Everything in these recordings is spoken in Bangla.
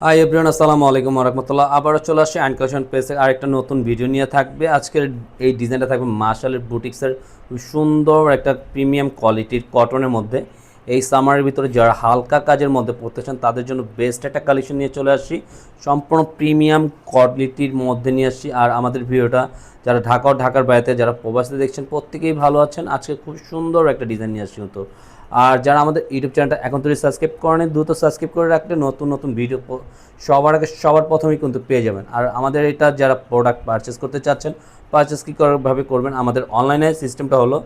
হাই এভরিওয়ান, আসসালামু আলাইকুম রহমতুল্লাহ। আবারও চলে আসছে অ্যান্ড কালেকশন পেজে আরেকটা নতুন ভিডিও নিয়ে থাকবে। আজকের এই ডিজাইনটা থাকবে মার্শালের বুটিক্সের সুন্দর একটা প্রিমিয়াম কোয়ালিটির কটনের মধ্যে। এই সামারের ভিতরে যারা হালকা কাজের মধ্যে পড়তে চান তাদের জন্য বেস্ট একটা কালেকশন নিয়ে চলে আসছি, সম্পূর্ণ প্রিমিয়াম কোয়ালিটির মধ্যে নিয়ে আসছি। আর আমাদের ভিডিওটা যারা ঢাকা ও ঢাকার বাইরে যারা প্রবাসীতে দেখছেন প্রত্যেকেই ভালো আছেন। আজকে খুব সুন্দর একটা ডিজাইন নিয়ে আসছি। তো আর যারা আমাদের ইউটিউব চ্যানেলটা এখন তৈরি সাবস্ক্রাইব করেন, দ্রুত সাবস্ক্রাইব করে রাখলে নতুন নতুন ভিডিও সবার আগে সবার প্রথমেই কিন্তু পেয়ে যাবেন। আর আমাদের এটা যারা প্রোডাক্ট পারচেস করতে চাচ্ছেন, পারচেস কীভাবে করবেন, আমাদের অনলাইনে সিস্টেমটা হলো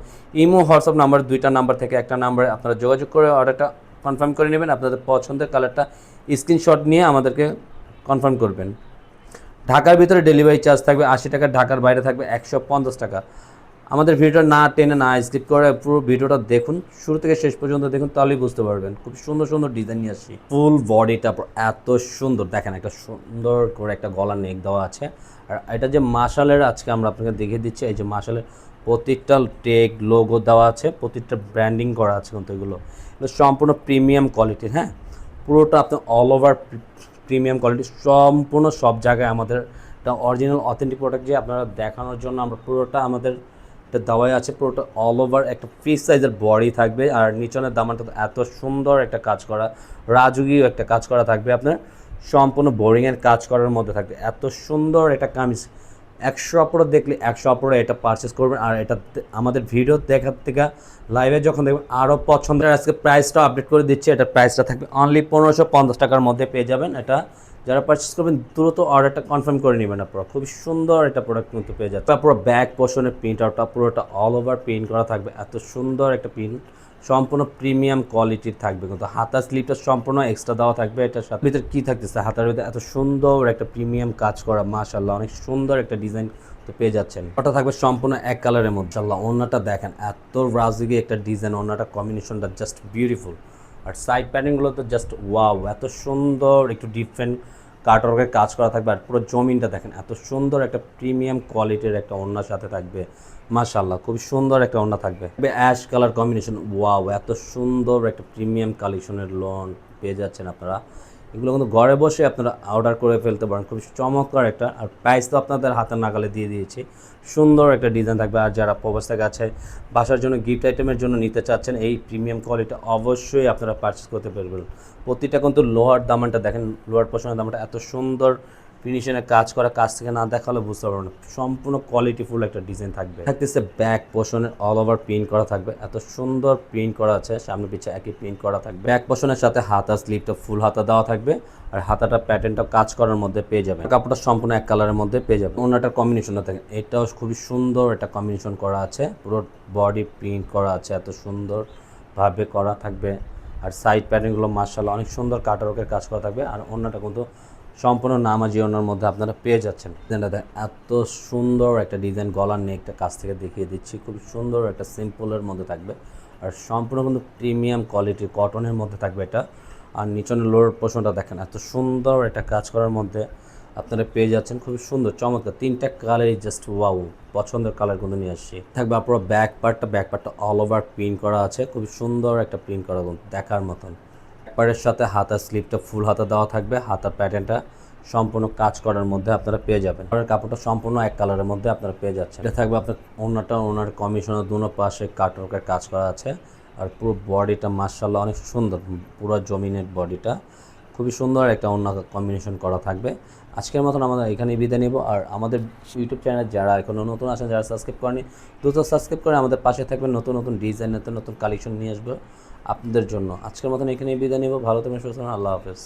ইমো হোয়াটসঅ্যাপ নাম্বার, দুইটা নাম্বার থেকে একটা নাম্বারে আপনারা যোগাযোগ করে অর্ডারটা কনফার্ম করে নেবেন। আপনাদের পছন্দের কালারটা স্ক্রিনশট নিয়ে আমাদেরকে কনফার্ম করবেন। ঢাকার ভিতরে ডেলিভারি চার্জ থাকবে 80 টাকা, ঢাকার বাইরে থাকবে 150 টাকা। আমাদের ভিডিওটা না টেনে না স্কিপ করে পুরো ভিডিওটা দেখুন, শুরু থেকে শেষ পর্যন্ত দেখুন, তাহলেই বুঝতে পারবেন। খুব সুন্দর সুন্দর ডিজাইন নিয়ে আসছি। ফুল বডিটা এত সুন্দর, দেখেন একটা সুন্দর করে একটা গলার নেক দেওয়া আছে। আর এটা যে মাশালের আজকে আমরা আপনাকে দেখিয়ে দিচ্ছি, এই যে মাশালের প্রত্যেকটা টেগ লোগো দেওয়া আছে, প্রত্যেকটা ব্র্যান্ডিং করা আছে কিন্তু এগুলো সম্পূর্ণ প্রিমিয়াম কোয়ালিটির। হ্যাঁ, পুরোটা আপনার অল ওভার প্রিমিয়াম কোয়ালিটি, সম্পূর্ণ সব জায়গায় আমাদের এটা অরিজিনাল অথেন্টিক প্রোডাক্ট যে আপনারা দেখানোর জন্য আমরা পুরোটা আমাদের দেওয়াই আছে। পুরোটা অল ওভার একটা ফ্রি সাইজের বডি থাকবে। আর নিচনের দামানটা এত সুন্দর একটা কাজ করা, রাজুগীয় একটা কাজ করা থাকবে আপনার, সম্পূর্ণ বোরিংয়ের কাজ করার মধ্যে থাকবে। এত সুন্দর একটা কামিজ 100 অপরে দেখলে 100 অপরে এটা পারচেস করবেন। আর এটা আমাদের ভিডিও দেখার থেকে লাইভে যখন দেখবেন আরও পছন্দের। আজকে প্রাইসটা আপডেট করে দিচ্ছে, এটা প্রাইসটা থাকবে অনলি 1550 টাকার মধ্যে পেয়ে যাবেন। এটা যারা পারচেস করবেন দ্রুত অর্ডারটা কনফার্ম করে নেবেন আপনারা। খুবই সুন্দর একটা প্রোডাক্ট কিন্তু পেয়ে যাচ্ছে। পুরো ব্যাক পোর্শনের প্রিন্ট আউটটা পুরোটা অল ওভার প্রিন্ট করা থাকবে, এত সুন্দর একটা প্রিন্ট, সম্পূর্ণ প্রিমিয়াম কোয়ালিটির থাকবে কিন্তু। হাতার স্লিপটা সম্পূর্ণ এক্সট্রা দেওয়া থাকবে। এটার সাথে ভিতরে কী থাকতেছে, হাতার ভিতরে এত সুন্দর একটা প্রিমিয়াম কাজ করা, মাশাআল্লাহ অনেক সুন্দর একটা ডিজাইন তো পেয়ে যাচ্ছেন। ওটা থাকবে সম্পূর্ণ এক কালারের মধ্যে। আল্লাহ ওড়নাটা দেখেন, এত রাজুকি একটা ডিজাইন, ওড়নাটা কম্বিনেশনটা জাস্ট বিউটিফুল। আর সাইড প্যাটার্নগুলো তো জাস্ট ওয়াও, এত সুন্দর একটু ডিফারেন্ট কাটওয়ার্কের কাজ করা থাকবে। আর পুরো জমিনটা দেখেন, এত সুন্দর একটা প্রিমিয়াম কোয়ালিটির একটা ওড়নার সাথে থাকবে। মাশাআল্লাহ খুব সুন্দর একটা ওড়না থাকবে, অ্যাশ কালার কম্বিনেশন, ওয়াও এত সুন্দর একটা প্রিমিয়াম কালেকশনের লোন পেয়ে যাচ্ছেন আপনারা। এগুলো কিন্তু ঘরে বসে আপনারা অর্ডার করে ফেলতে পারেন, খুব চমৎকার একটা। আর প্রাইস তো আপনাদের হাতের নাগালে দিয়ে দিয়েছি, সুন্দর একটা ডিজাইন থাকবে। আর যারা প্রবাস থেকে আছে, বাসার জন্য গিফট আইটেমের জন্য নিতে চাচ্ছেন, এই প্রিমিয়াম কোয়ালিটি অবশ্যই আপনারা পারচেস করতে পারবেন। প্রতিটা কিন্তু লোহার দামানটা দেখেন, লোহার পোর্শনের দামানটা এত সুন্দর ফিনিশিংয়ের কাজ করা, কাজ থেকে না দেখালে বুঝতে পারবেন না। সম্পূর্ণ কোয়ালিটিফুল একটা ডিজাইন থাকবে। থাকতেছে ব্যাক পোর্শনের অল ওভার প্রিন্ট করা থাকবে, এত সুন্দর প্রিন্ট করা আছে, সামনে পিছে একই প্রিন্ট করা থাকবে। ব্যাক পোর্শনের সাথে হাতা স্লিপটা ফুল হাতা দেওয়া থাকবে। আর হাতাটা প্যাটার্নটা কাজ করার মধ্যে পেয়ে যাবেন। কাপড়টা সম্পূর্ণ এক কালারের মধ্যে পেয়ে যাবেন। ওনাটার কম্বিনেশনটা থাকে, এটাও খুবই সুন্দর একটা কম্বিনেশন করা আছে, পুরো বডি প্রিন্ট করা আছে, এত সুন্দরভাবে করা থাকবে। আর সাইড প্যাটার্নগুলো মাশাআল্লাহ অনেক সুন্দর কাটারকের কাজ করা থাকবে। আর অন্যটা কিন্তু সম্পূর্ণ নামাজি ওনার মধ্যে আপনারা পেয়ে যাচ্ছেন। ডিজাইনটা এত সুন্দর একটা ডিজাইন, গলার নেকটা কাছ থেকে দেখিয়ে দিচ্ছি, খুব সুন্দর একটা সিম্পলের মধ্যে থাকবে। আর সম্পূর্ণ কিন্তু প্রিমিয়াম কোয়ালিটির কটনের মধ্যে থাকবে এটা। আর নিচনের লোয়ার পোর্শনটা দেখেন, এত সুন্দর একটা কাজ করার মধ্যে আপনারা পেয়ে যাচ্ছেন, খুবই সুন্দর চমৎকার। তিনটা কালারই জাস্ট ওয়াও, পছন্দের কালার কিন্তু নিয়ে আসছি। থাকবে আপনার ব্যাক পার্টটা অল ওভার প্রিন্ট করা আছে, খুবই সুন্দর একটা প্রিন্ট করা দেখার মতন। পাড়ের সাথে হাতার স্লিপটা ফুল হাতা দেওয়া থাকবে, হাতার প্যাটার্নটা সম্পূর্ণ কাজ করার মধ্যে আপনারা পেয়ে যাবেন। আর কাপড়টা সম্পূর্ণ এক কালারের মধ্যে আপনারা পেয়ে যাচ্ছেন। এটা থাকবে আপনার ওনার কমিশনের দুনো পাশে কাটওয়ার্কের কাজ করা আছে। আর পুরো বডিটা মাশাআল্লাহ অনেক সুন্দর, পুরো জমিনের বডিটা খুবই সুন্দর একটা অন্য কম্বিনেশন করা থাকবে। আজকের মতন আমরা এখানেই বিদায় নিব। আর আমাদের ইউটিউব চ্যানেল যারা এখনও নতুন আছেন, যারা সাবস্ক্রাইব করেনি, দ্রুত সাবস্ক্রাইব করে আমাদের পাশে থাকবেন। নতুন নতুন ডিজাইন, নতুন নতুন কালেকশন নিয়ে আসবো আপনাদের জন্য। আজকের মতন এখানেই বিদায় নিব। ভালো থাকবেন, সুস্থ থাকবেন, আল্লাহ হাফেজ।